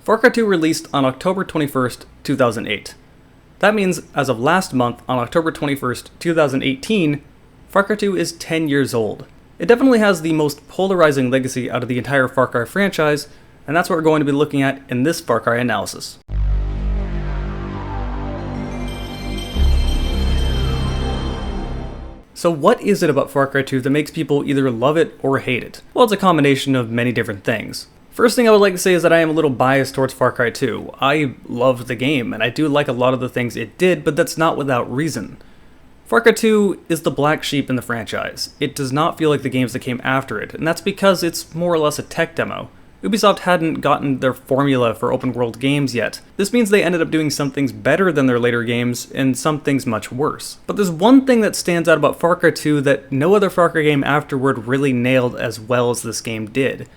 Far Cry 2 released on October 21st, 2008. That means, as of last month, on October 21st, 2018, Far Cry 2 is 10 years old. It definitely has the most polarizing legacy out of the entire Far Cry franchise, and that's what we're going to be looking at in this Far Cry analysis. So what is it about Far Cry 2 that makes people either love it or hate it? Well, it's a combination of many different things. First thing I would like to say is that I am a little biased towards Far Cry 2. I loved the game, and I do like a lot of the things it did, but that's not without reason. Far Cry 2 is the black sheep in the franchise. It does not feel like the games that came after it, and that's because it's more or less a tech demo. Ubisoft hadn't gotten their formula for open world games yet. This means they ended up doing some things better than their later games, and some things much worse. But there's one thing that stands out about Far Cry 2 that no other Far Cry game afterward really nailed as well as this game did.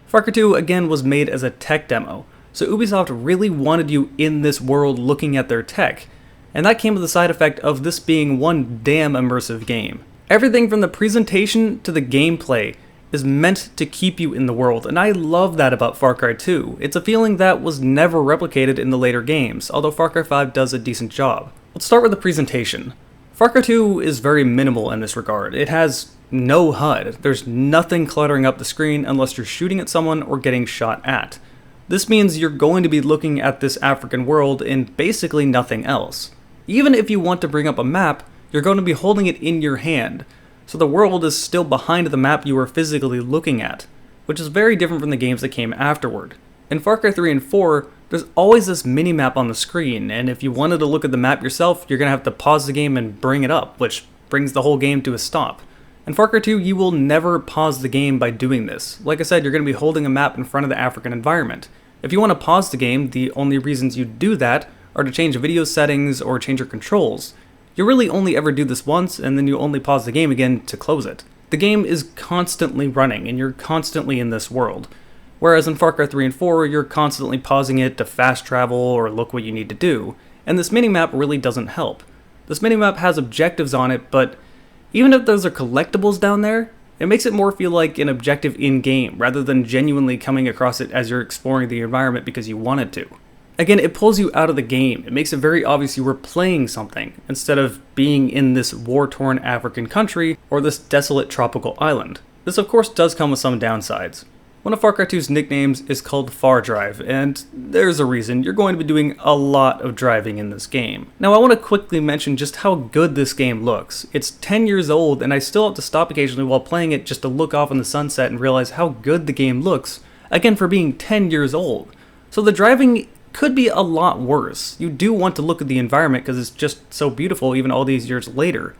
Far Cry 2 again was made as a tech demo, so Ubisoft really wanted you in this world looking at their tech, and that came with the side effect of this being one damn immersive game. Everything from the presentation to the gameplay is meant to keep you in the world, and I love that about Far Cry 2. It's a feeling that was never replicated in the later games, although Far Cry 5 does a decent job. Let's start with the presentation. Far Cry 2 is very minimal in this regard. It has no HUD. There's nothing cluttering up the screen unless you're shooting at someone or getting shot at. This means you're going to be looking at this African world and basically nothing else. Even if you want to bring up a map, you're going to be holding it in your hand, so the world is still behind the map you are physically looking at, which is very different from the games that came afterward. In Far Cry 3 and 4, there's always this mini-map on the screen, and if you wanted to look at the map yourself, you're going to have to pause the game and bring it up, which brings the whole game to a stop. In Far Cry 2, you will never pause the game by doing this. Like I said, you're going to be holding a map in front of the African environment. If you want to pause the game, the only reasons you do that are to change video settings or change your controls. You really only ever do this once, and then you only pause the game again to close it. The game is constantly running, and you're constantly in this world. Whereas in Far Cry 3 and 4, you're constantly pausing it to fast travel or look what you need to do, and this minimap really doesn't help. This minimap has objectives on it, but even if those are collectibles down there, it makes it more feel like an objective in-game, rather than genuinely coming across it as you're exploring the environment because you wanted to. Again, it pulls you out of the game. It makes it very obvious you were playing something, instead of being in this war-torn African country or this desolate tropical island. This of course does come with some downsides. One of Far Cry 2's nicknames is called Far Drive, and there's a reason. You're going to be doing a lot of driving in this game. Now I want to quickly mention just how good this game looks. It's 10 years old, and I still have to stop occasionally while playing it just to look off in the sunset and realize how good the game looks, again for being 10 years old. So the driving could be a lot worse. You do want to look at the environment because it's just so beautiful even all these years later.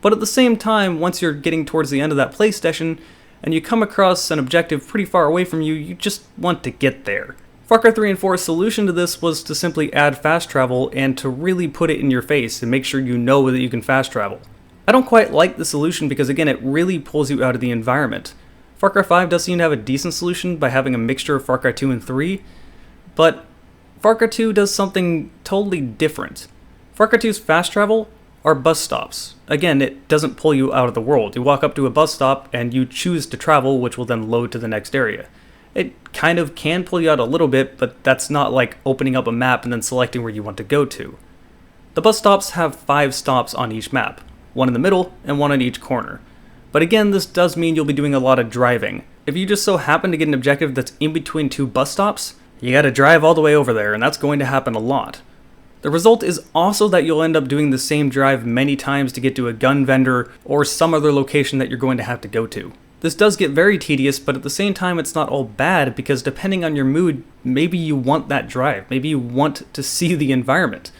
But at the same time, once you're getting towards the end of that play session, and you come across an objective pretty far away from you, you just want to get there. Far Cry 3 and 4's solution to this was to simply add fast travel and to really put it in your face and make sure you know that you can fast travel. I don't quite like the solution because again, it really pulls you out of the environment. Far Cry 5 does seem to have a decent solution by having a mixture of Far Cry 2 and 3, but Far Cry 2 does something totally different. Far Cry 2's fast travel are bus stops. Again, it doesn't pull you out of the world. You walk up to a bus stop and you choose to travel, which will then load to the next area. It kind of can pull you out a little bit, but that's not like opening up a map and then selecting where you want to go to. The bus stops have 5 stops on each map, one in the middle and one on each corner. But again, this does mean you'll be doing a lot of driving. If you just so happen to get an objective that's in between 2 bus stops, you gotta drive all the way over there, and that's going to happen a lot. The result is also that you'll end up doing the same drive many times to get to a gun vendor or some other location that you're going to have to go to. This does get very tedious, but at the same time it's not all bad because depending on your mood, maybe you want that drive, maybe you want to see the environment.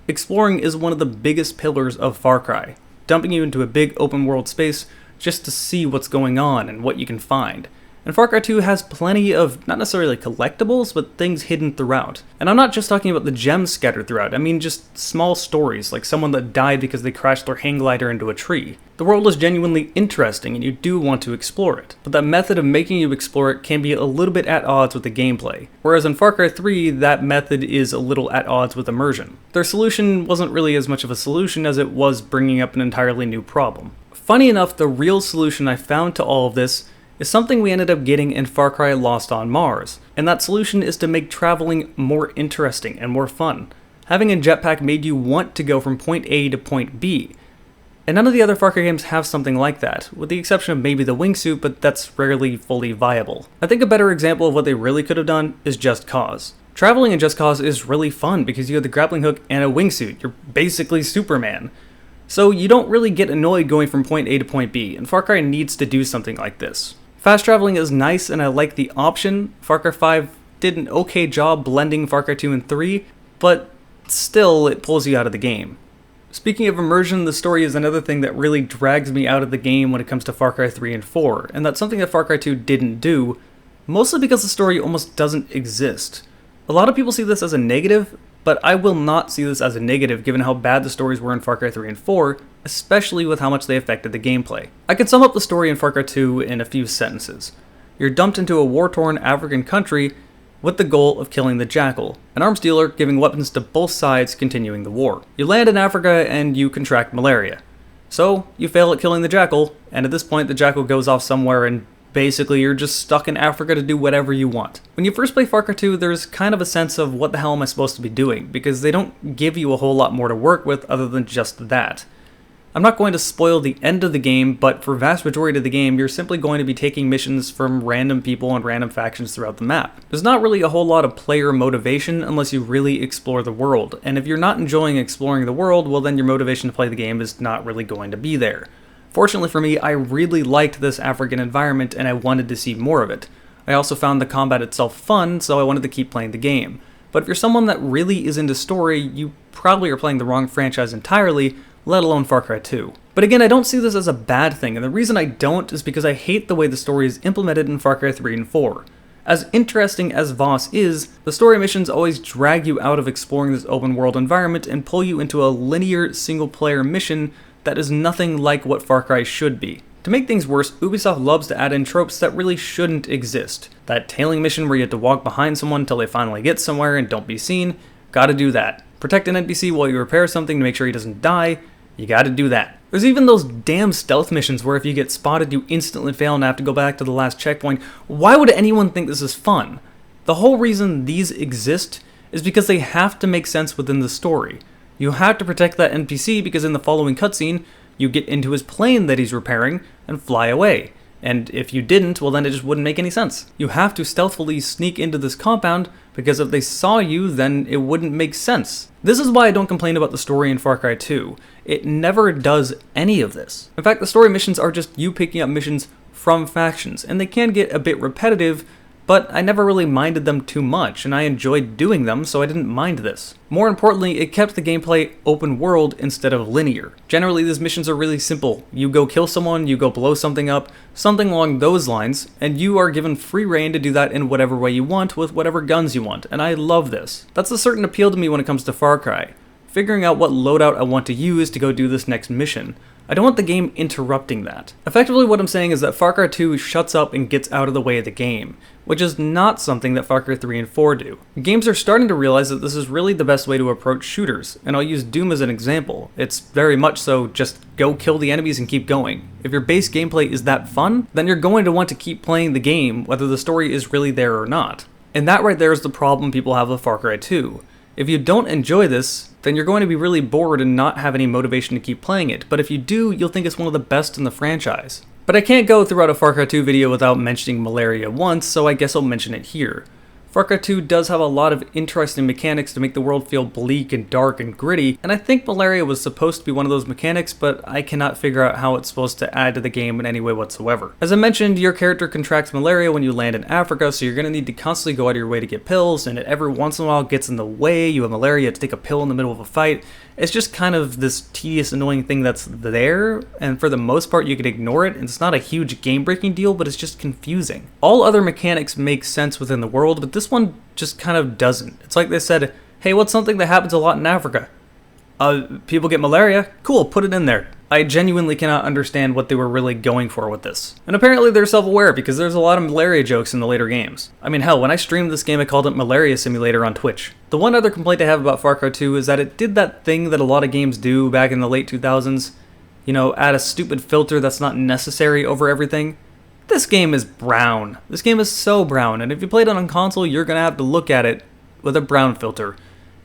Exploring is one of the biggest pillars of Far Cry, dumping you into a big open world space just to see what's going on and what you can find. And Far Cry 2 has plenty of, not necessarily collectibles, but things hidden throughout. And I'm not just talking about the gems scattered throughout, I mean just small stories, like someone that died because they crashed their hang glider into a tree. The world is genuinely interesting and you do want to explore it, but that method of making you explore it can be a little bit at odds with the gameplay. Whereas in Far Cry 3, that method is a little at odds with immersion. Their solution wasn't really as much of a solution as it was bringing up an entirely new problem. Funny enough, the real solution I found to all of this is something we ended up getting in Far Cry Lost on Mars, and that solution is to make traveling more interesting and more fun. Having a jetpack made you want to go from point A to point B, and none of the other Far Cry games have something like that, with the exception of maybe the wingsuit, but that's rarely fully viable. I think a better example of what they really could have done is Just Cause. Traveling in Just Cause is really fun because you have the grappling hook and a wingsuit. You're basically Superman. So you don't really get annoyed going from point A to point B, and Far Cry needs to do something like this. Fast traveling is nice and I like the option. Far Cry 5 did an okay job blending Far Cry 2 and 3, but still it pulls you out of the game. Speaking of immersion, the story is another thing that really drags me out of the game when it comes to Far Cry 3 and 4, and that's something that Far Cry 2 didn't do, mostly because the story almost doesn't exist. A lot of people see this as a negative, but I will not see this as a negative given how bad the stories were in Far Cry 3 and 4, especially with how much they affected the gameplay. I can sum up the story in Far Cry 2 in a few sentences. You're dumped into a war-torn African country with the goal of killing the Jackal, an arms dealer giving weapons to both sides continuing the war. You land in Africa and you contract malaria. So, you fail at killing the Jackal, and at this point the Jackal goes off somewhere and basically you're just stuck in Africa to do whatever you want. When you first play Far Cry 2, there's kind of a sense of what the hell am I supposed to be doing, because they don't give you a whole lot more to work with other than just that. I'm not going to spoil the end of the game, but for vast majority of the game, you're simply going to be taking missions from random people and random factions throughout the map. There's not really a whole lot of player motivation unless you really explore the world, and if you're not enjoying exploring the world, well then your motivation to play the game is not really going to be there. Fortunately for me, I really liked this African environment and I wanted to see more of it. I also found the combat itself fun, so I wanted to keep playing the game. But if you're someone that really is into story, you probably are playing the wrong franchise entirely, let alone Far Cry 2. But again, I don't see this as a bad thing, and the reason I don't is because I hate the way the story is implemented in Far Cry 3 and 4. As interesting as Voss is, the story missions always drag you out of exploring this open world environment and pull you into a linear single-player mission that is nothing like what Far Cry should be. To make things worse, Ubisoft loves to add in tropes that really shouldn't exist. That tailing mission where you have to walk behind someone until they finally get somewhere and don't be seen, gotta do that. Protect an NPC while you repair something to make sure he doesn't die, you gotta do that. There's even those damn stealth missions where if you get spotted you instantly fail and have to go back to the last checkpoint. Why would anyone think this is fun? The whole reason these exist is because they have to make sense within the story. You have to protect that NPC because in the following cutscene, you get into his plane that he's repairing and fly away. And if you didn't, well then it just wouldn't make any sense. You have to stealthily sneak into this compound because if they saw you, then it wouldn't make sense. This is why I don't complain about the story in Far Cry 2. It never does any of this. In fact, the story missions are just you picking up missions from factions, and they can get a bit repetitive, but I never really minded them too much, and I enjoyed doing them, so I didn't mind this. More importantly, it kept the gameplay open world instead of linear. Generally, these missions are really simple. You go kill someone, you go blow something up, something along those lines, and you are given free reign to do that in whatever way you want with whatever guns you want, and I love this. That's a certain appeal to me when it comes to Far Cry. Figuring out what loadout I want to use to go do this next mission. I don't want the game interrupting that. Effectively what I'm saying is that Far Cry 2 shuts up and gets out of the way of the game, which is not something that Far Cry 3 and 4 do. Games are starting to realize that this is really the best way to approach shooters, and I'll use Doom as an example. It's very much so just go kill the enemies and keep going. If your base gameplay is that fun, then you're going to want to keep playing the game whether the story is really there or not. And that right there is the problem people have with Far Cry 2. If you don't enjoy this, then you're going to be really bored and not have any motivation to keep playing it, but if you do, you'll think it's one of the best in the franchise. But I can't go throughout a Far Cry 2 video without mentioning malaria once, so I guess I'll mention it here. Far Cry 2 does have a lot of interesting mechanics to make the world feel bleak and dark and gritty, and I think malaria was supposed to be one of those mechanics, but I cannot figure out how it's supposed to add to the game in any way whatsoever. As I mentioned, your character contracts malaria when you land in Africa, so you're going to need to constantly go out of your way to get pills, and it every once in a while gets in the way. You have malaria, you have to take a pill in the middle of a fight. It's just kind of this tedious, annoying thing that's there, and for the most part you can ignore it, and it's not a huge game-breaking deal, but it's just confusing. All other mechanics make sense within the world, but this one just kind of doesn't. It's like they said, hey, what's something that happens a lot in Africa? People get malaria? Cool, put it in there. I genuinely cannot understand what they were really going for with this. And apparently they're self-aware because there's a lot of malaria jokes in the later games. I mean, hell, when I streamed this game I called it Malaria Simulator on Twitch. The one other complaint I have about Far Cry 2 is that it did that thing that a lot of games do back in the late 2000s. You know, add a stupid filter that's not necessary over everything. This game is brown. This game is so brown, and if you played it on console, you're gonna have to look at it with a brown filter.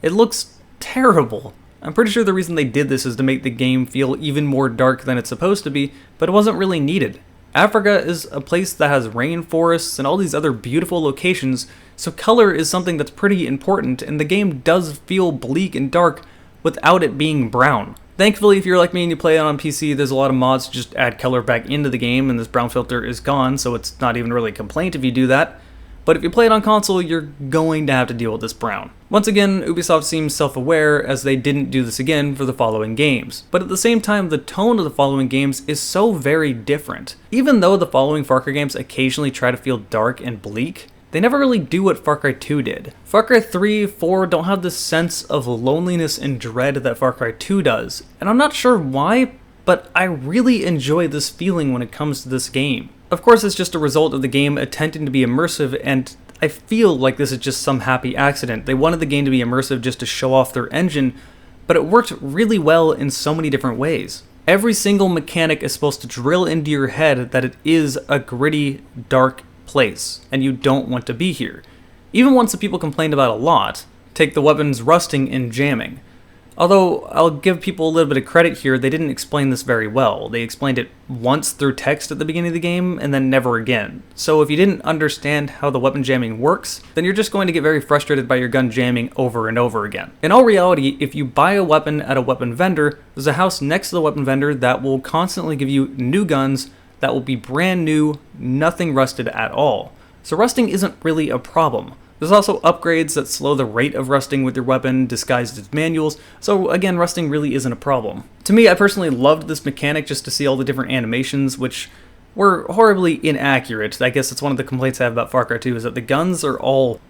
It looks terrible. I'm pretty sure the reason they did this is to make the game feel even more dark than it's supposed to be, but it wasn't really needed. Africa is a place that has rainforests and all these other beautiful locations, so color is something that's pretty important, and the game does feel bleak and dark without it being brown. Thankfully, if you're like me and you play it on PC, there's a lot of mods to just add color back into the game, and this brown filter is gone, so it's not even really a complaint if you do that. But if you play it on console, you're going to have to deal with this brown. Once again, Ubisoft seems self-aware, as they didn't do this again for the following games. But at the same time, the tone of the following games is so very different. Even though the following Far Cry games occasionally try to feel dark and bleak, they never really do what Far Cry 2 did. Far Cry 3, 4 don't have the sense of loneliness and dread that Far Cry 2 does. And I'm not sure why, but I really enjoy this feeling when it comes to this game. Of course, it's just a result of the game attempting to be immersive, and I feel like this is just some happy accident. They wanted the game to be immersive just to show off their engine, but it worked really well in so many different ways. Every single mechanic is supposed to drill into your head that it is a gritty, dark place, and you don't want to be here. Even ones that people complained about a lot, take the weapons rusting and jamming. Although, I'll give people a little bit of credit here, they didn't explain this very well. They explained it once through text at the beginning of the game, and then never again. So if you didn't understand how the weapon jamming works, then you're just going to get very frustrated by your gun jamming over and over again. In all reality, if you buy a weapon at a weapon vendor, there's a house next to the weapon vendor that will constantly give you new guns that will be brand new, nothing rusted at all. So rusting isn't really a problem. There's also upgrades that slow the rate of rusting with your weapon, disguised as manuals, so again, rusting really isn't a problem. To me, I personally loved this mechanic just to see all the different animations, which were horribly inaccurate. I guess that's one of the complaints I have about Far Cry 2, is that the guns are all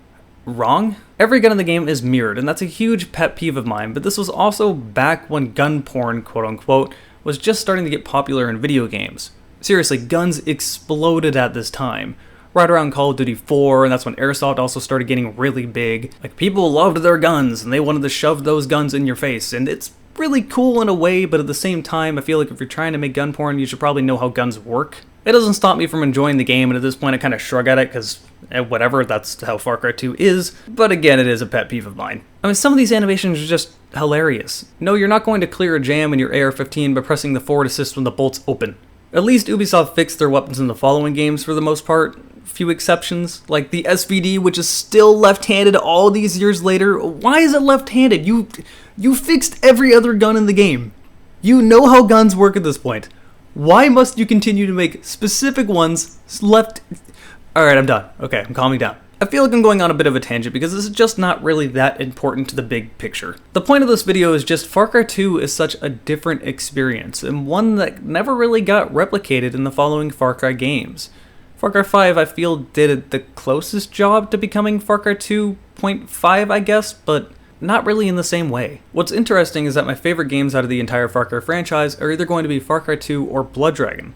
wrong. Every gun in the game is mirrored, and that's a huge pet peeve of mine, but this was also back when gun porn, quote-unquote, was just starting to get popular in video games. Seriously, guns exploded at this time. Right around Call of Duty 4, and that's when Airsoft also started getting really big. Like, people loved their guns, and they wanted to shove those guns in your face, and it's really cool in a way, but at the same time, I feel like if you're trying to make gun porn, you should probably know how guns work. It doesn't stop me from enjoying the game, and at this point I kind of shrug at it, because whatever, that's how Far Cry 2 is, but again, it is a pet peeve of mine. I mean, some of these animations are just hilarious. No, you're not going to clear a jam in your AR-15 by pressing the forward assist when the bolt's open. At least Ubisoft fixed their weapons in the following games for the most part. Few exceptions, like the SVD, which is still left-handed all these years later. Why is it left-handed? You fixed every other gun in the game. You know how guns work at this point. Why must you continue to make specific ones left? Alright, I'm done. Okay, I'm calming down. I feel like I'm going on a bit of a tangent because this is just not really that important to the big picture. The point of this video is just Far Cry 2 is such a different experience, and one that never really got replicated in the following Far Cry games. Far Cry 5, I feel, did the closest job to becoming Far Cry 2.5, I guess, but not really in the same way. What's interesting is that my favorite games out of the entire Far Cry franchise are either going to be Far Cry 2 or Blood Dragon.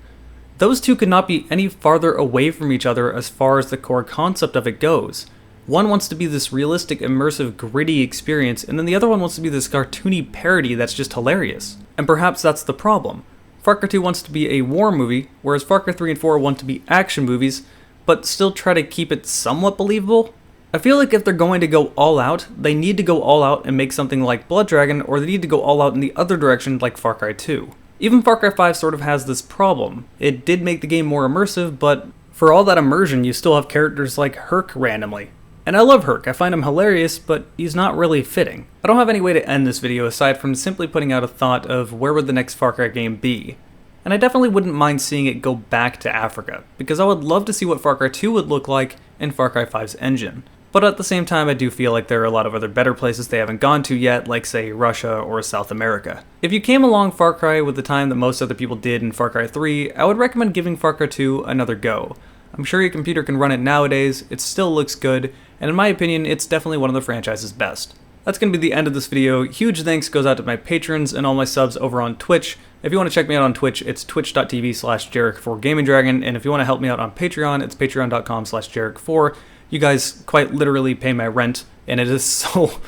Those two could not be any farther away from each other as far as the core concept of it goes. One wants to be this realistic, immersive, gritty experience, and then the other one wants to be this cartoony parody that's just hilarious. And perhaps that's the problem. Far Cry 2 wants to be a war movie, whereas Far Cry 3 and 4 want to be action movies, but still try to keep it somewhat believable. I feel like if they're going to go all out, they need to go all out and make something like Blood Dragon, or they need to go all out in the other direction like Far Cry 2. Even Far Cry 5 sort of has this problem. It did make the game more immersive, but for all that immersion, you still have characters like Herc randomly. And I love Herc, I find him hilarious, but he's not really fitting. I don't have any way to end this video aside from simply putting out a thought of where would the next Far Cry game be. And I definitely wouldn't mind seeing it go back to Africa, because I would love to see what Far Cry 2 would look like in Far Cry 5's engine. But at the same time, I do feel like there are a lot of other better places they haven't gone to yet, like say Russia or South America. If you came along Far Cry with the time that most other people did in Far Cry 3, I would recommend giving Far Cry 2 another go. I'm sure your computer can run it nowadays, it still looks good, and in my opinion, it's definitely one of the franchise's best. That's going to be the end of this video. Huge thanks goes out to my patrons and all my subs over on Twitch. If you want to check me out on Twitch, it's twitch.tv/Jarek4GamingDragon, and if you want to help me out on Patreon, it's patreon.com/Jarek4. You guys quite literally pay my rent, and it is so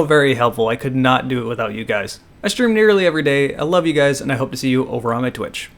very helpful. I could not do it without you guys. I stream nearly every day. I love you guys, and I hope to see you over on my Twitch.